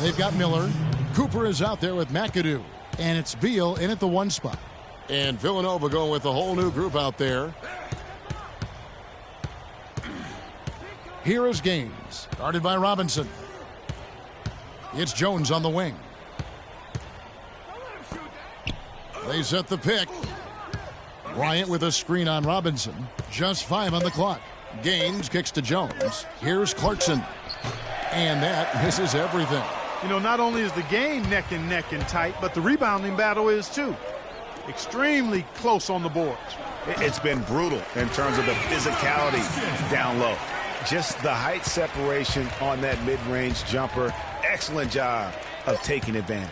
They've got Miller. Cooper is out there with McAdoo. And it's Beal in at the 1 spot. And Villanova going with a whole new group out there. Here is Gaines. Guarded by Robinson. It's Jones on the wing. They set the pick. Bryant with a screen on Robinson. Just 5 on the clock. Gaines kicks to Jones. Here's Clarkson. And that misses everything. You know, not only is the game neck and tight, but the rebounding battle is too. Extremely close on the boards. It's been brutal in terms of the physicality down low. Just the height separation on that mid-range jumper. Excellent job of taking advantage.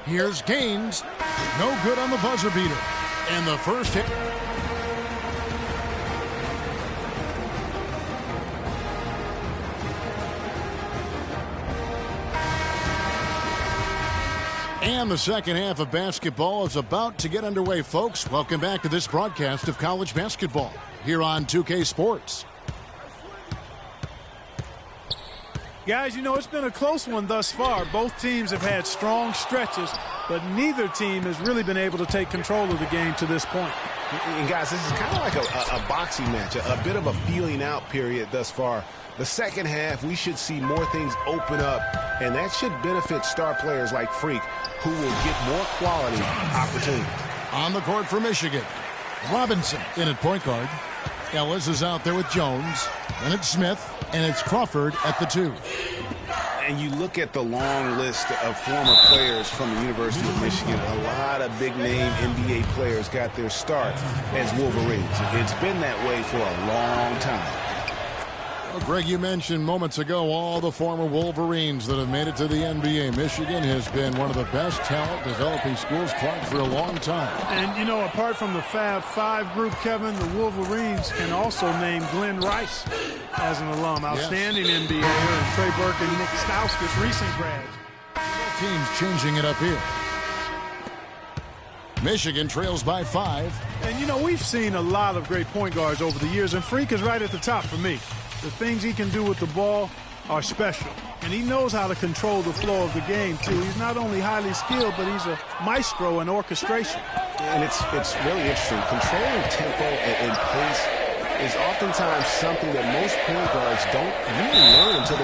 Here's Gaines. No good on the buzzer beater. And the first hit. And the second half of basketball is about to get underway, folks. Welcome back to this broadcast of college basketball here on 2K Sports. Guys, you know, it's been a close one thus far. Both teams have had strong stretches, but neither team has really been able to take control of the game to this point. And guys, this is kind of like a boxing match, a bit of a feeling out period thus far. The second half, we should see more things open up, and that should benefit star players like Freak, who will get more quality opportunities. On the court for Michigan, Robinson in at point guard. Ellis is out there with Jones. Then it's Smith, and it's Crawford at the 2. And you look at the long list of former players from the University of Michigan. A lot of big-name NBA players got their start as Wolverines. It's been that way for a long time. Well, Greg, you mentioned moments ago all the former Wolverines that have made it to the NBA. Michigan has been one of the best talent developing schools, Clark, for a long time. And, you know, apart from the Fab Five group, Kevin, the Wolverines can also name Glenn Rice as an alum. Outstanding NBA player. And Trey Burke and Nick Stauskas, recent grads. Teams changing it up here. Michigan trails by 5. And, you know, we've seen a lot of great point guards over the years, and Freak is right at the top for me. The things he can do with the ball are special. And he knows how to control the flow of the game, too. He's not only highly skilled, but he's a maestro in orchestration. And it's really interesting. Controlling tempo and pace is oftentimes something that most point guards don't really learn until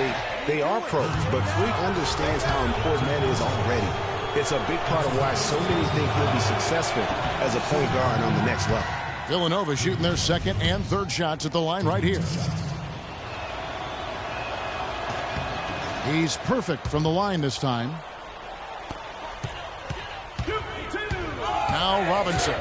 they are pros. But Freak understands how important that is already. It's a big part of why so many think he'll be successful as a point guard on the next level. Villanova shooting their second and third shots at the line right here. He's perfect from the line this time. Now Robinson.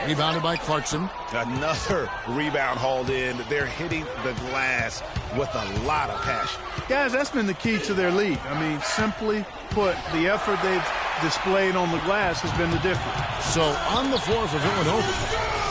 Rebounded by Clarkson. Another rebound hauled in. They're hitting the glass with a lot of passion. Guys, that's been the key to their lead. I mean, simply put, the effort they've displayed on the glass has been the difference. So on the floor for Villanova,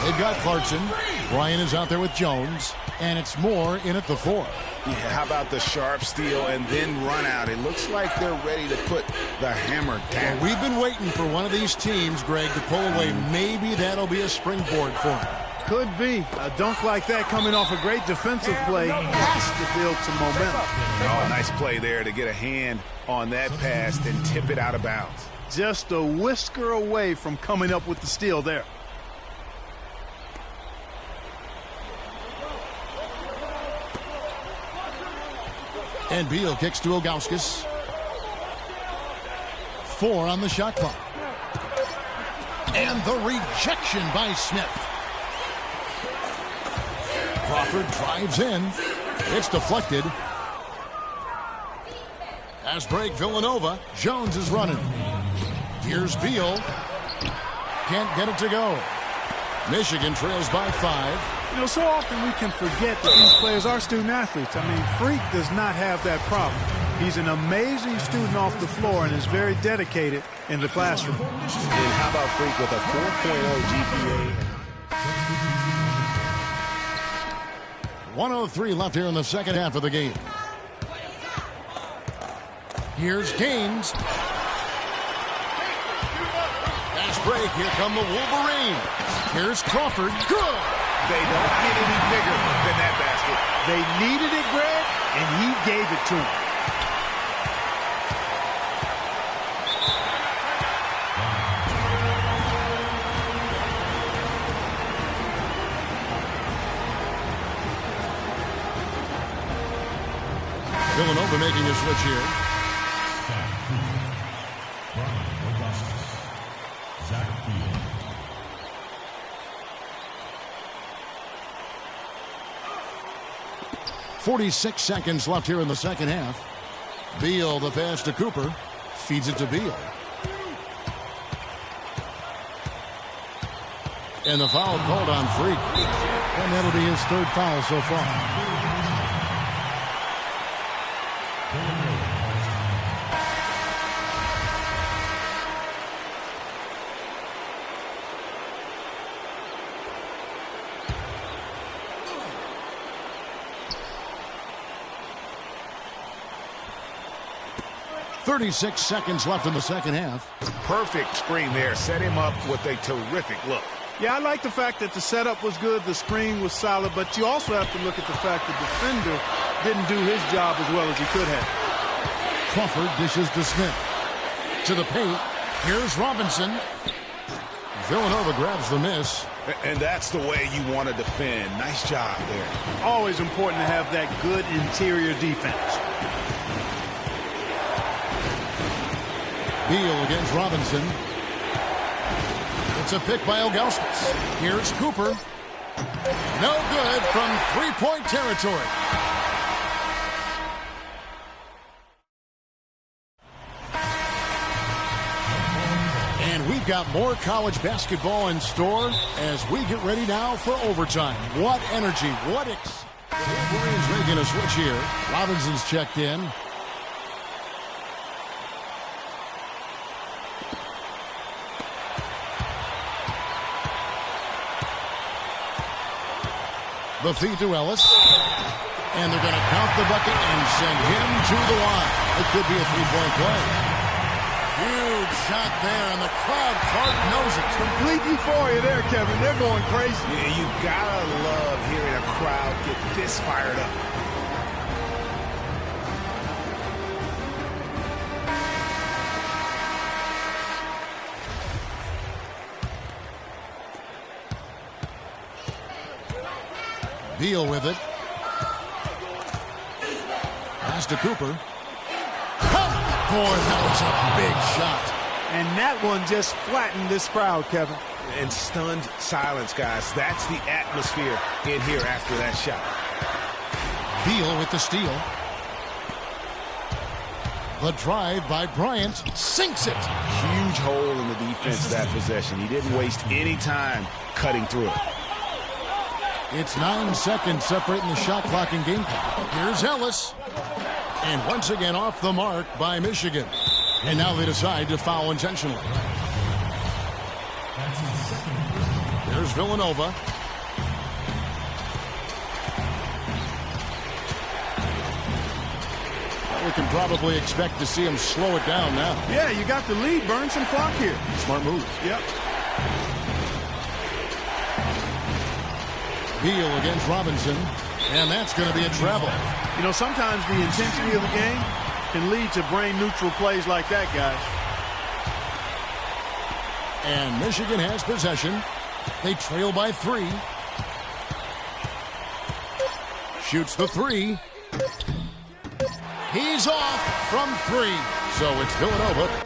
they've got Clarkson. Bryant is out there with Jones. And it's Moore in at the 4. Yeah, how about the sharp steal and then run out? It looks like they're ready to put the hammer down. Well, we've been waiting for one of these teams, Greg, to pull away. Maybe that'll be a springboard for them. Could be. A dunk like that coming off a great defensive play has to build some momentum. Oh, nice play there to get a hand on that pass and tip it out of bounds. Just a whisker away from coming up with the steal there. And Beal kicks to Ilgauskas. 4 on the shot clock. And the rejection by Smith. Crawford drives in. It's deflected. As break Villanova. Jones is running. Here's Beal. Can't get it to go. Michigan trails by 5. You know, so often we can forget that these players are student athletes. I mean, Freak does not have that problem. He's an amazing student off the floor and is very dedicated in the classroom. And how about Freak with a 4.0 GPA? 1:03 left here in the second half of the game. Here's Gaines. Fast break. Here come the Wolverines. Here's Crawford. Good. They don't get any bigger than that basket. They needed it, Greg, and he gave it to them. Villanova making a switch here. 46 seconds left here in the second half. Beal, the pass to Cooper. Feeds it to Beal. And the foul called on Freak. And that'll be his third foul so far. .36 seconds left in the second half. Perfect screen there. Set him up with a terrific look. Yeah, I like the fact that the setup was good, the screen was solid, but you also have to look at the fact the defender didn't do his job as well as he could have. Crawford dishes to Smith. To the paint. Here's Robinson. Villanova grabs the miss. And that's the way you want to defend. Nice job there. Always important to have that good interior defense. Beal against Robinson. It's a pick by Ilgauskas. Here's Cooper. No good from three-point territory. And we've got more college basketball in store as we get ready now for overtime. What energy, what Warriors making a switch here. Robinson's checked in. The feed to Ellis. And they're going to count the bucket and send him to the line. It could be a three-point play. Huge shot there, and the crowd part knows it. Complete euphoria there, Kevin. They're going crazy. Yeah, you gotta love hearing a crowd get this fired up. Beal with it. Pass to Cooper. Boy, that was a big shot. And that one just flattened this crowd, Kevin. And stunned silence, guys. That's the atmosphere in here after that shot. Beal with the steal. The drive by Bryant sinks it. Huge hole in the defense that possession. He didn't waste any time cutting through it. It's 9 seconds separating the shot clock and game clock. Here's Ellis. And once again off the mark by Michigan. And now they decide to foul intentionally. There's Villanova. We can probably expect to see him slow it down now. Yeah, you got the lead. Burn some clock here. Smart move. Yep. Beal against Robinson. And that's going to be a travel. You know, sometimes the intensity of the game can lead to brain-neutral plays like that, guys. And Michigan has possession. They trail by 3. Shoots the 3. He's off from 3. So it's Villanova.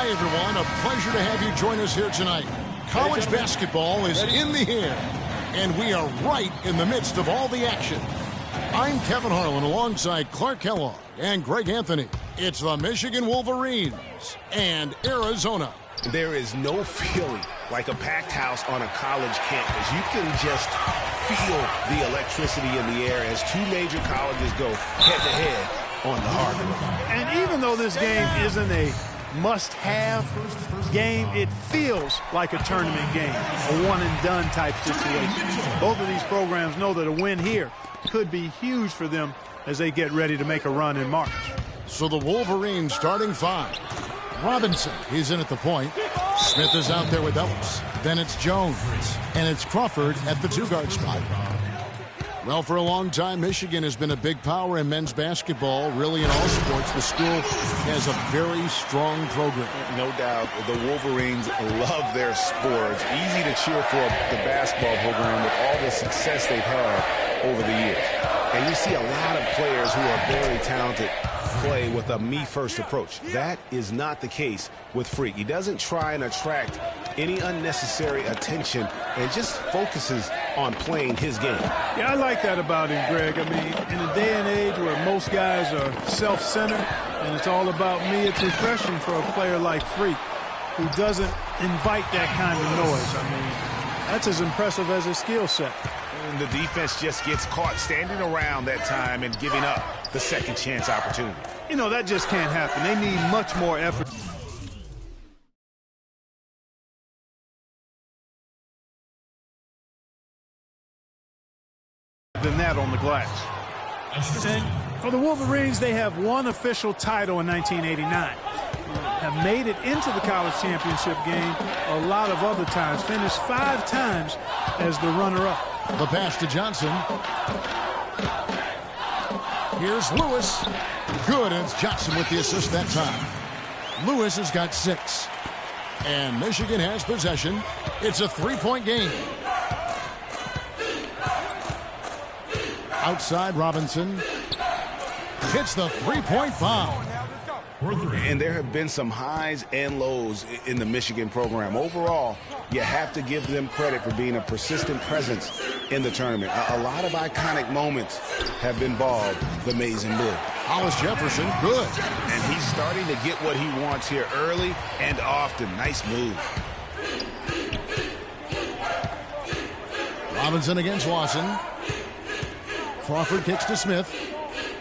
Hi, everyone. A pleasure to have you join us here tonight. College basketball is in the air, and we are right in the midst of all the action. I'm Kevin Harlan alongside Clark Kellogg and Greg Anthony. It's the Michigan Wolverines and Arizona. There is no feeling like a packed house on a college campus. You can just feel the electricity in the air as two major colleges go head-to-head on the hardwood. And even though this game isn't a must-have game, it feels like a tournament game, a one-and-done type situation. Both of these programs know that a win here could be huge for them as they get ready to make a run in March. So the Wolverines starting five. Robinson, he's in at the point. Smith is out there with Ellis. Then it's Jones. And it's Crawford at the two-guard spot. Well, for a long time, Michigan has been a big power in men's basketball. Really, in all sports, the school has a very strong program. No doubt, the Wolverines love their sports. Easy to cheer for the basketball program with all the success they've had over the years. And you see a lot of players who are very talented play with a me-first approach. That is not the case with Freak. He doesn't try and attract any unnecessary attention and just focuses on playing his game. Yeah, I like that about him, Greg. I mean, in a day and age where most guys are self-centered and it's all about me, it's refreshing for a player like Freak who doesn't invite that kind of noise. I mean, that's as impressive as his skill set. And the defense just gets caught standing around that time and giving up the second chance opportunity. You know, that just can't happen. They need much more effort. Than that on the glass. And for the Wolverines, they have one official title in 1989. Have made it into the college championship game a lot of other times. Finished 5 times as the runner-up. The pass to Johnson. Here's Lewis. Good, and it's Johnson with the assist that time. Lewis has got 6. And Michigan has possession. It's a 3-point game. Outside, Robinson hits the 3-point bomb. And there have been some highs and lows in the Michigan program. Overall, you have to give them credit for being a persistent presence in the tournament. A lot of iconic moments have involved the maize and blue. Hollis Jefferson, good. And he's starting to get what he wants here early and often. Nice move. Robinson against Lawson. Crawford kicks to Smith.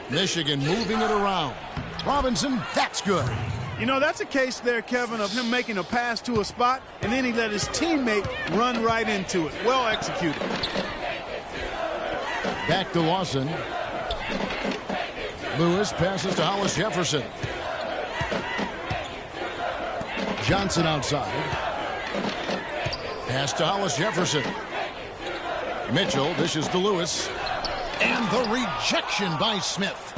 Michigan moving it around. Robinson, that's good. You know, that's a case there, Kevin, of him making a pass to a spot, and then he let his teammate run right into it. Well executed. Back to Lawson. Lewis passes to Hollis Jefferson. Johnson outside. Pass to Hollis Jefferson. Mitchell dishes to Lewis. And the rejection by Smith.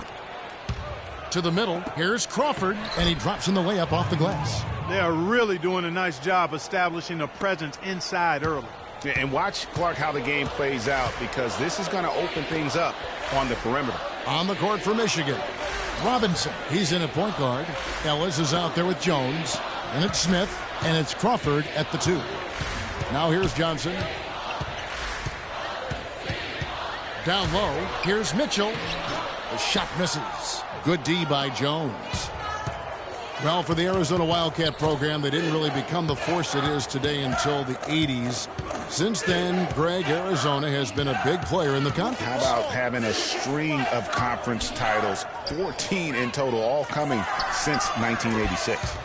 To the middle, here's Crawford, and he drops in the layup off the glass. They are really doing a nice job establishing a presence inside early. And watch, Clark, how the game plays out, because this is going to open things up on the perimeter. On the court for Michigan, Robinson, he's in at point guard. Ellis is out there with Jones, and it's Smith, and it's Crawford at the 2. Now here's Johnson. Down low, here's Mitchell. The shot misses. Good D by Jones. Well, for the Arizona Wildcat program, they didn't really become the force it is today until the 80s. Since then, Greg, Arizona has been a big player in the conference. How about having a string of conference titles, 14 in total, all coming since 1986.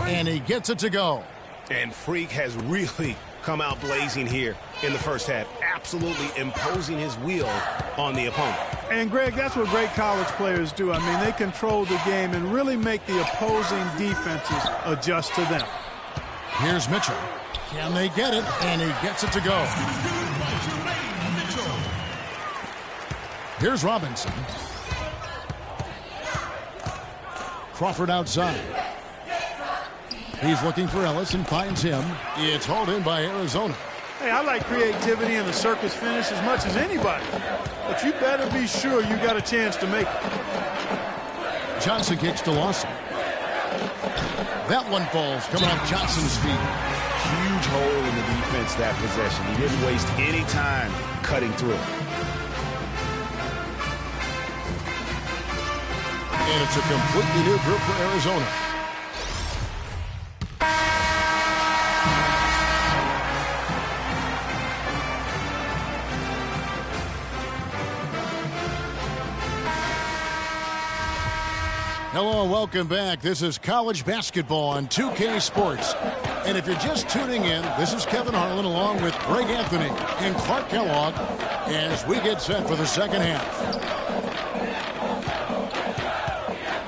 And he gets it to go. And Freak has really come out blazing here in the first half, absolutely imposing his will on the opponent. And, Greg, that's what great college players do. I mean, they control the game and really make the opposing defenses adjust to them. Here's Mitchell. Can they get it? And he gets it to go. Here's Robinson. Crawford outside. He's looking for Ellis and finds him. It's hauled in by Arizona. Hey, I like creativity and the circus finish as much as anybody. But you better be sure you got a chance to make it. Johnson kicks to Lawson. That one falls, coming off Johnson's feet. Huge hole in the defense that possession. He didn't waste any time cutting through. And it's a completely new group for Arizona. Hello and welcome back. This is college basketball on 2K Sports. And if you're just tuning in, this is Kevin Harlan along with Greg Anthony and Clark Kellogg as we get set for the second half.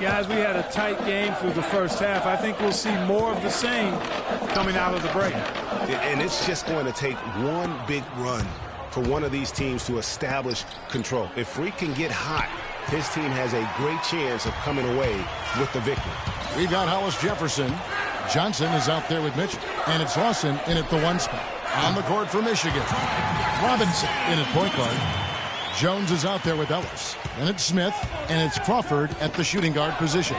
Guys, we had a tight game through the first half. I think we'll see more of the same coming out of the break. And it's just going to take one big run for one of these teams to establish control. If Freak can get hot, his team has a great chance of coming away with the victory. We've got Hollis Jefferson. Johnson is out there with Mitchell. And it's Lawson in at the one spot. On the court for Michigan. Robinson in at point guard. Jones is out there with Ellis. And it's Smith. And it's Crawford at the shooting guard position.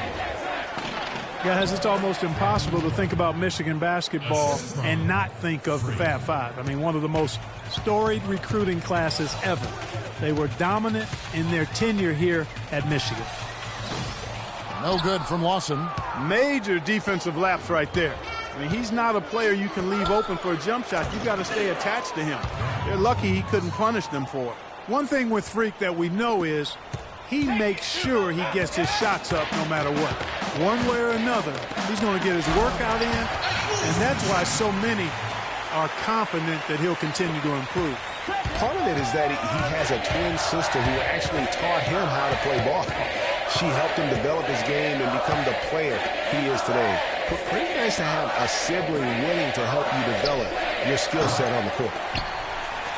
Guys, it's almost impossible to think about Michigan basketball and not think of the Fab Five. I mean, one of the most storied recruiting classes ever. They were dominant in their tenure here at Michigan. No good from Lawson. Major defensive lapse right there. I mean, he's not a player you can leave open for a jump shot. You got to stay attached to him. They're lucky he couldn't punish them for it. One thing with Freak that we know is he makes sure he gets his shots up no matter what. One way or another, he's going to get his workout in, and that's why so many are confident that he'll continue to improve. Part of it is that he has a twin sister who actually taught him how to play ball. She helped him develop his game and become the player he is today. Pretty nice to have a sibling willing to help you develop your skill set on the court.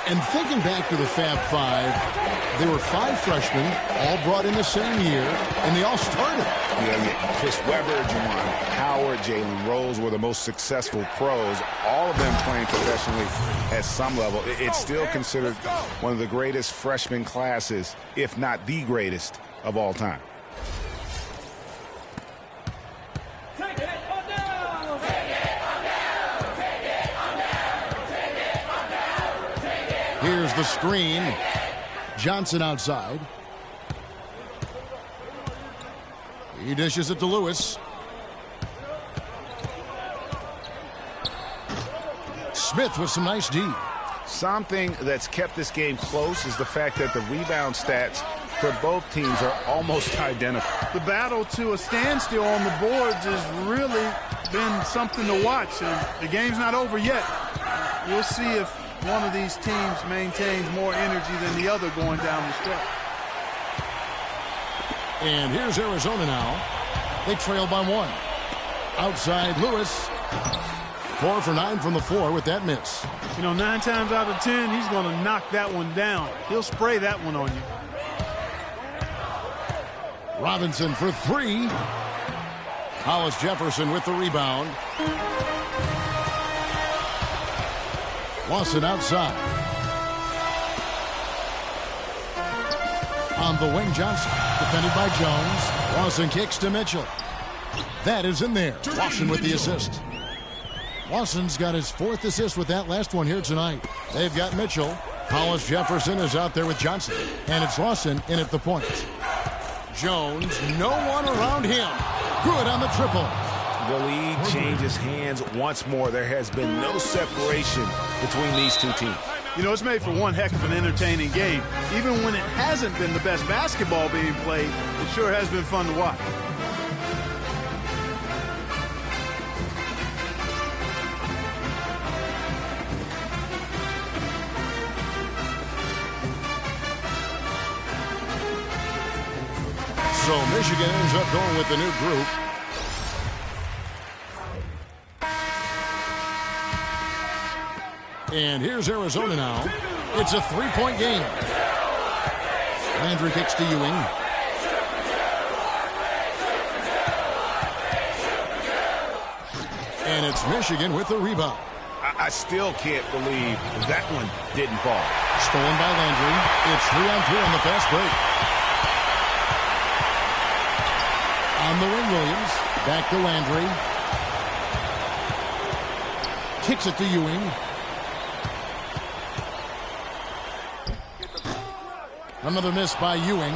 And thinking back to the Fab Five, there were 5 freshmen, all brought in the same year, and they all started. Yeah, Chris Webber, Juwan Howard, Jalen Rose were the most successful pros, all of them playing professionally at some level. It's still considered one of the greatest freshman classes, if not the greatest, of all time. Here's the screen. Johnson outside. He dishes it to Lewis. Smith with some nice D. Something that's kept this game close is the fact that the rebound stats for both teams are almost identical. The battle to a standstill on the boards has really been something to watch, and the game's not over yet. We'll see if one of these teams maintains more energy than the other going down the stretch. And here's Arizona now. They trail by 1. Outside Lewis. 4 for 9 from the floor with that miss. You know, 9 times out of 10, he's going to knock that one down. He'll spray that one on you. Robinson for 3. Hollis Jefferson with the rebound. Lawson outside. On the wing, Johnson. Defended by Jones. Lawson kicks to Mitchell. That is in there. Lawson with the assist. Lawson's got his 4th assist with that last one here tonight. They've got Mitchell. Hollis Jefferson is out there with Johnson. And it's Lawson in at the point. Jones, no one around him. Good on the triple. The lead changes hands once more. There has been no separation between these two teams. You know, it's made for one heck of an entertaining game. Even when it hasn't been the best basketball being played, it sure has been fun to watch. So Michigan ends up going with the new group. And here's Arizona now. It's a 3-point game. Landry kicks to Ewing. And it's Michigan with the rebound. I still can't believe that one didn't fall. Stolen by Landry. It's 3-on-3 on the fast break. On the wing, Williams. Back to Landry. Kicks it to Ewing. Another miss by Ewing.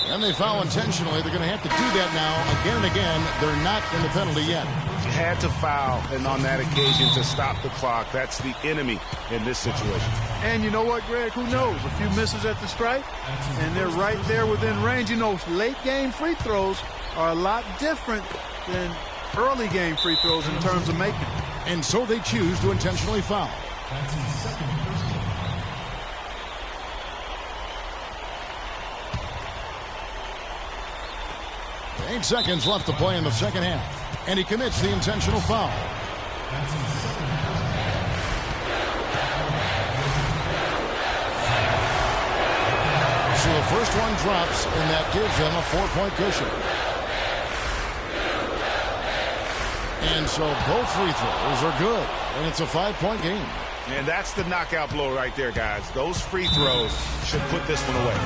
And they foul intentionally. They're going to have to do that now again and again. They're not in the penalty yet. Had to foul, and on that occasion to stop the clock. That's the enemy in this situation. And you know what, Greg? Who knows? A few misses at the stripe, and they're right there within range. You know, late game free throws are a lot different than early game free throws in terms of making. And so they choose to intentionally foul. 8 seconds left to play in the second half. And he commits the intentional foul. So the first one drops, and that gives them a 4-point cushion. And so both free throws are good, and it's a 5-point game. And that's the knockout blow right there, guys. Those free throws should put this one away.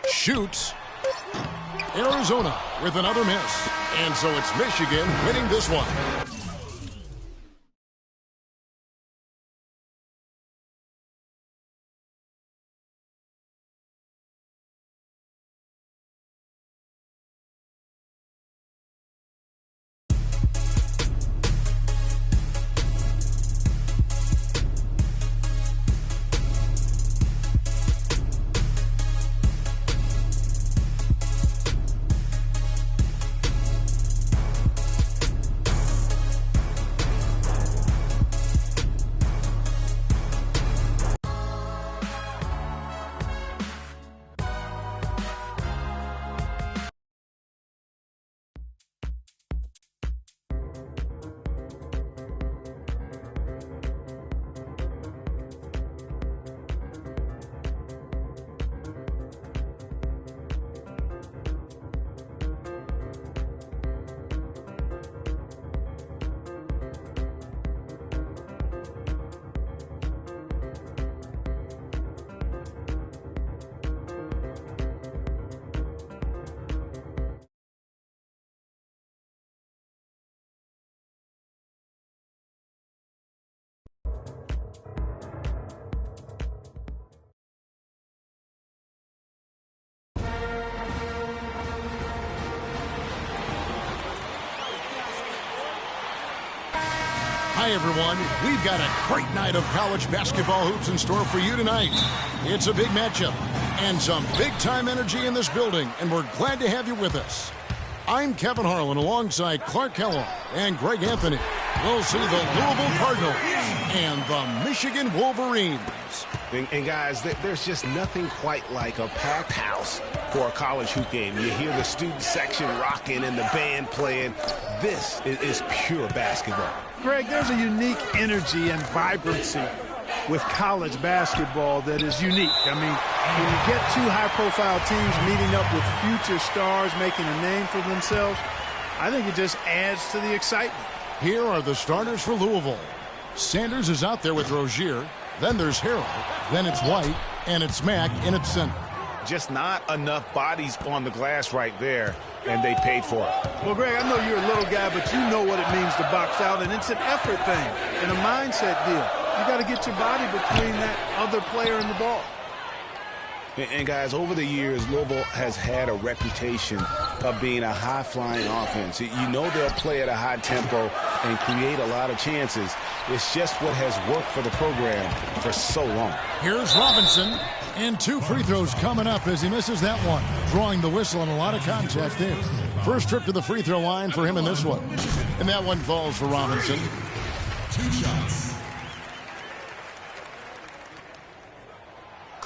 Shoots. Arizona with another miss. And so it's Michigan winning this one. Hi, everyone. We've got a great night of college basketball hoops in store for you tonight. It's a big matchup and some big-time energy in this building, and we're glad to have you with us. I'm Kevin Harlan alongside Clark Kellogg and Greg Anthony. We'll see the Louisville Cardinals and the Michigan Wolverines. And guys, there's just nothing quite like a packed house for a college hoop game. You hear the student section rocking and the band playing. This is pure basketball. Greg, there's a unique energy and vibrancy with college basketball that is unique. I mean, when you get two high-profile teams meeting up with future stars making a name for themselves, I think it just adds to the excitement. Here are the starters for Louisville. Sanders is out there with Rozier. Then there's Harrell. Then it's White. And it's Mack in its center. Just not enough bodies on the glass right there, and they paid for it. Well, Greg, I know you're a little guy, but you know what it means to box out, and it's an effort thing and a mindset deal. You got to get your body between that other player and the ball. And guys, over the years, Louisville has had a reputation of being a high-flying offense. You know they'll play at a high tempo and create a lot of chances. It's just what has worked for the program for so long. Here's Robinson, and 2 free throws coming up as he misses that one, drawing the whistle and a lot of contact there. First trip to the free throw line for him in this one. And that one falls for Robinson. 2 shots.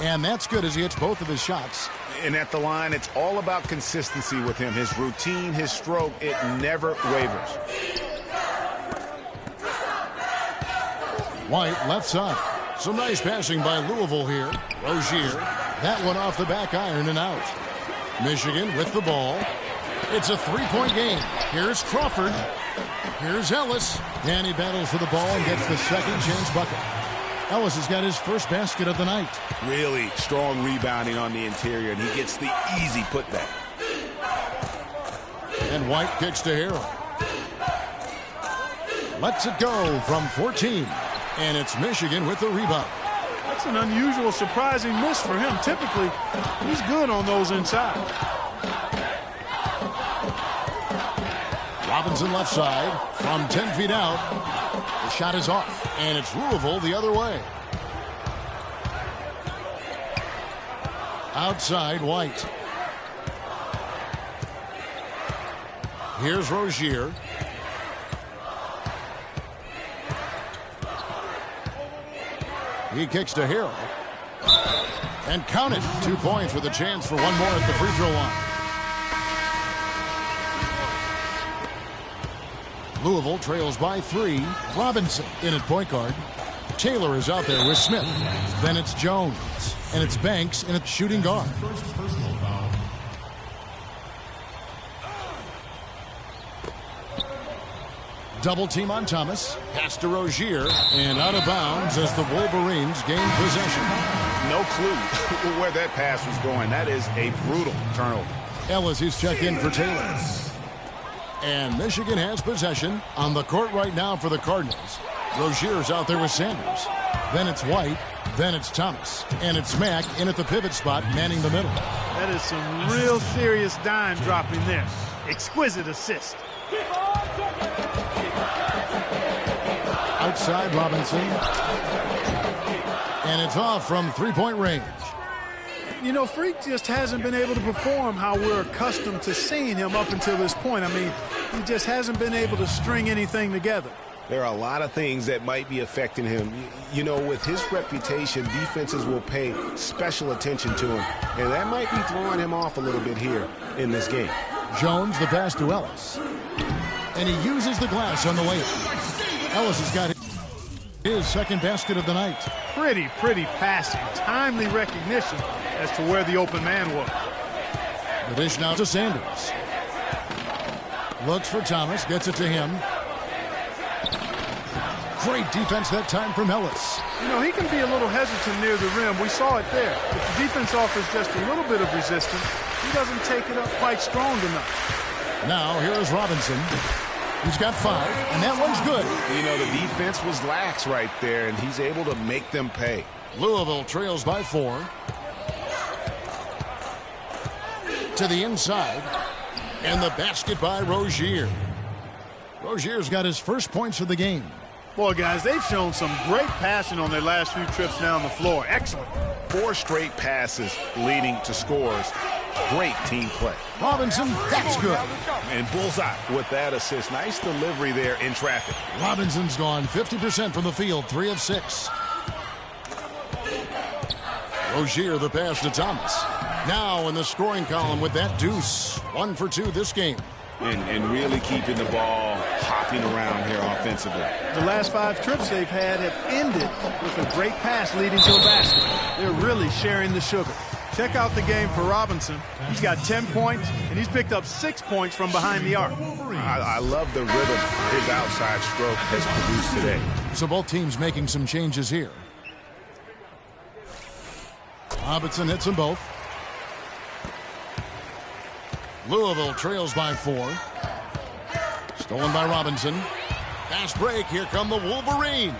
And that's good as he hits both of his shots. And at the line, it's all about consistency with him. His routine, his stroke, it never wavers. White left side. Some nice passing by Louisville here. Rozier. That one off the back iron and out. Michigan with the ball. It's a 3-point game. Here's Crawford. Here's Ellis. And he battles for the ball and gets the second chance bucket. Ellis has got his first basket of the night. Really strong rebounding on the interior, and he gets the easy putback. And White kicks to Harrell. Lets it go from 14. And it's Michigan with the rebound. That's an unusual, surprising miss for him. Typically, he's good on those inside. Robinson left side from 10 feet out. The shot is off, and it's Louisville the other way. Outside, White. Here's Rozier. He kicks to Harrell. And count it. 2 points with a chance for one more at the free throw line. Louisville trails by 3. Robinson in at point guard. Taylor is out there with Smith. Then it's Jones. And it's Banks in at shooting guard. Double team on Thomas. Pass to Rozier. And out of bounds as the Wolverines gain possession. No clue where that pass was going. That is a brutal turnover. Ellis is checked in for Taylor. And Michigan has possession on the court right now for the Cardinals. Rozier's out there with Sanders. Then it's White. Then it's Thomas. And it's Mack in at the pivot spot, manning the middle. That is some real serious dime dropping there. Exquisite assist. Outside Robinson. And it's off from three-point range. You know, Freak just hasn't been able to perform how we're accustomed to seeing him up until this point. I mean, he just hasn't been able to string anything together. There are a lot of things that might be affecting him. You know, with his reputation, defenses will pay special attention to him, and that might be throwing him off a little bit here in this game. Jones, the pass to Ellis. And he uses the glass on the layup. Ellis has got his second basket of the night. Pretty passing. Timely recognition as to where the open man was. The dish now to Sanders. Looks for Thomas, gets it to him. Great defense that time from Ellis. You know, he can be a little hesitant near the rim. We saw it there. If the defense offers just a little bit of resistance, he doesn't take it up quite strong enough. Now, here is Robinson. He's got 5, and that one's good. You know, the defense was lax right there, and he's able to make them pay. Louisville trails by 4. To the inside. And the basket by Rozier. Rozier's got his first points of the game. Boy, guys, they've shown some great passing on their last few trips down the floor. Excellent. 4 straight passes leading to scores. Great team play. Robinson, that's good. And bullseye with that assist. Nice delivery there in traffic. Robinson's gone 50% from the field, 3 of 6. Rozier, the pass to Thomas. Now in the scoring column with that deuce. 1 for 2 this game. And really keeping the ball hopping around here offensively. The last 5 trips they've had have ended with a great pass leading to a basket. They're really sharing the sugar. Check out the game for Robinson. He's got 10 points, and he's picked up 6 points from behind the arc. I love the rhythm his outside stroke has produced today. So both teams making some changes here. Robinson hits them both. Louisville trails by 4. Stolen by Robinson. Fast break. Here come the Wolverines.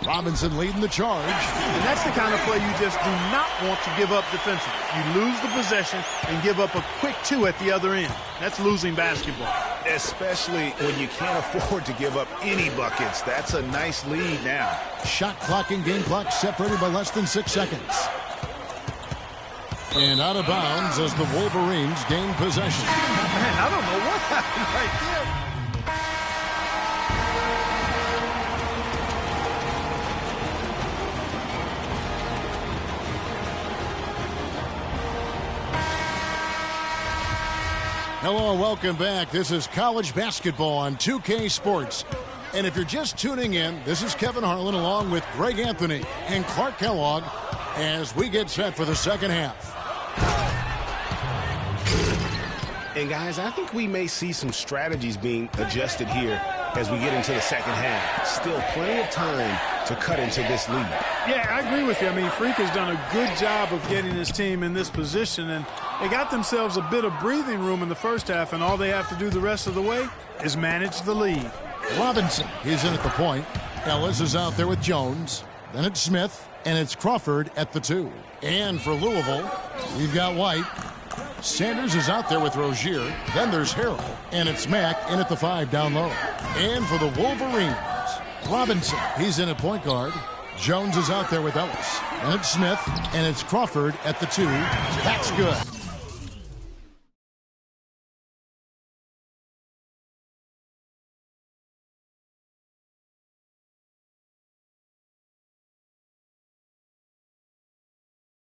Robinson leading the charge. And that's the kind of play you just do not want to give up defensively. You lose the possession and give up a quick 2 at the other end. That's losing basketball. Especially when you can't afford to give up any buckets. That's a nice lead now. Shot clock and game clock separated by less than 6 seconds. And out of bounds as the Wolverines gain possession. Man, I don't know what happened right there. Hello and welcome back. This is college basketball on 2K Sports. And if you're just tuning in, this is Kevin Harlan along with Greg Anthony and Clark Kellogg as we get set for the second half. And guys, I think we may see some strategies being adjusted here as we get into the second half. Still plenty of time to cut into this lead. Yeah, I agree with you. I mean, Freak has done a good job of getting his team in this position, and they got themselves a bit of breathing room in the first half, and all they have to do the rest of the way is manage the lead. Robinson is in at the point. Ellis is out there with Jones. Then it's Smith, and it's Crawford at the 2. And for Louisville, we've got White. Sanders is out there with Rozier. Then there's Harrell, and it's Mack in at the 5 down low. And for the Wolverines, Robinson, he's in at point guard. Jones is out there with Ellis. And it's Smith, and it's Crawford at the 2. That's good.